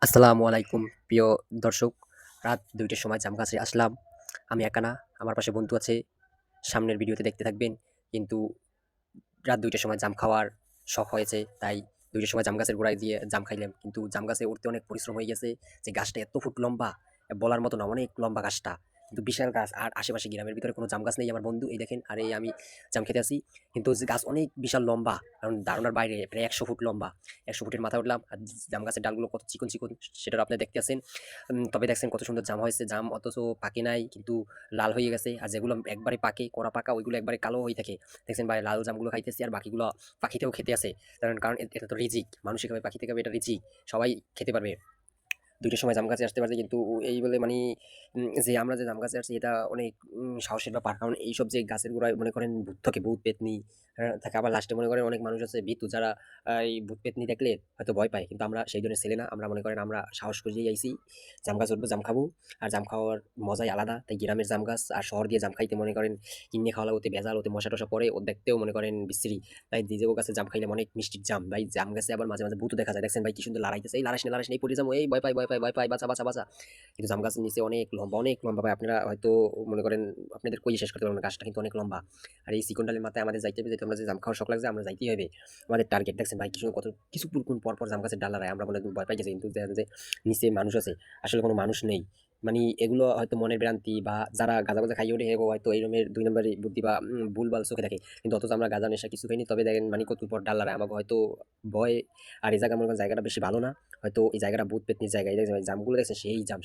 আসসালামু আলাইকুম প্রিয় দর্শক। রাত ২টার সময় জামগাছে আসলাম। আমি একা না, আমার পাশে বন্ধু আছে। সামনের ভিডিওতে দেখতে থাকবেন। কিন্তু রাত ২টার সময় জাম খাওয়ার শখ হয়েছে। তাই ২টার সময় জাম গাছের গোড়ায় দিয়ে জাম খাইলাম। কিন্তু জাম গাছে উঠতে অনেক পরিশ্রম হয়ে গেছে। যে গাছটা এত ফুট লম্বা, বলার মতো না, অনেক লম্বা গাছটা। কিন্তু বিশাল গাছ, আর আশেপাশে গ্রামের ভিতরে কোনো জাম গাছ নেই আমার বন্ধু। এই দেখেন, আর এই আমি জাম খেতে আসি। কিন্তু যে গাছ অনেক বিশাল লম্বা, কারণ ধারণার বাইরে, প্রায় ১০০ ফুট লম্বা। ১০০ ফুটের মাথায় উঠলাম। আর জাম গাছের ডালগুলো কত চিকন, চিকন সেটাও আপনারা দেখতে আছেন। তবে দেখছেন কত সুন্দর জাম হয়েছে। জাম অথচ পাকে নাই, কিন্তু লাল হয়ে গেছে। আর যেগুলো একবারে পাকে, কড়া পাকা, ওইগুলো একবারে কালো হয়ে থাকে। দেখছেন ভাই, লাল জামগুলো খাইতেছি, আর বাকিগুলো পাখিতেও খেতে আছে। কারণ এটা তো রিজিক, মানুষে খাবে, পাখিতে খাবে, এটা রিজিক, সবাই খেতে পারবে। ২টার সময় জাম গাছে আসতে পারছি, কিন্তু এই বলে মানে যে আমরা যে জাম গাছে আসছি এটা অনেক সাহসের ব্যাপার। কারণ এইসব যে গাছের গোড়ায় মনে করেন ভূত থাকে, ভূত পেতনি থাকে। আবার লাস্টে মনে করেন অনেক মানুষ আছে ভীতু, যারা এই ভূত পেতনি দেখলে হয়তো ভয় পায়। কিন্তু আমরা সেই ধরনের ছেলে না। আমরা মনে করেন আমরা সাহস করেই আইছি। জাম গাছ উঠবো, জাম খাবো। আর জাম খাওয়ার মজাই আলাদা। তাই গ্রামের জাম গাছ আর শহর দিয়ে জাম খাইতে মনে করেন কিনে খাওয়া, ওতে ভেজাল, ওতে মশা টশা পড়ে, ও দেখতেও মনে করেন বিশ্রী। তাই নিজেও গাছে জাম খাইলাম, অনেক মিষ্টির জাম ভাই। জাম গাছে আবার মাঝে মাঝে ভূতও দেখা যায়। দেখছেন ভাই কি সুন্দর লড়াইতেছে, এই লাড়াস না, লাড়াস না, এই পড়ে যাবো, এই ভয় পাই, ভয় পাই, ভয় পাই, বাঁচা, বাঁচা, বাঁচা। কিন্তু জাম গাছের নিচে অনেক লম্বা, অনেক লম্বা ভাই। আপনারা হয়তো মনে করেন আপনাদের কই শেষ করতে পারবেন না, গাছটা কিন্তু অনেক লম্বা। আর এই চিকন ডালের মাথায় আমাদের যাইতে হবে, যেহেতু আমরা যে জাম খাওয়ার শখ লাগছে, আমরা যাইতেই হবে। আমাদের টার্গেট দেখছেন ভাই, কিছু কত কিছু পর পর জাম গাছের ডাল লড়াই, আমরা মনে হয় ভয় পাই গেছি। কিন্তু দেখেন যে নিচে মানুষ আছে, আসলে কোনো মানুষ নেই। মানে এগুলো হয়তো মনের ভ্রান্তি, বা যারা গাঁজা গাঁজা খাইয়ে ওঠে এগো হয়তো এই রকমের ২ নম্বরই বুদ্ধি বা ভুলভাল চোখে দেখে। কিন্তু অথচ আমরা গাঁজা নেশা কিছু খাইনি। তবে দেখেন মানে কত পর ডাল লড়াই আমাকে হয়তো ভয়। আর এই জায়গা মনে করেন জায়গাটা বেশি ভালো না, হয়তো এই জায়গাটা ভূত পেতনির জায়গা। এই দেখছেন ভাই জামগুলো দেখছেন, সেই জাম।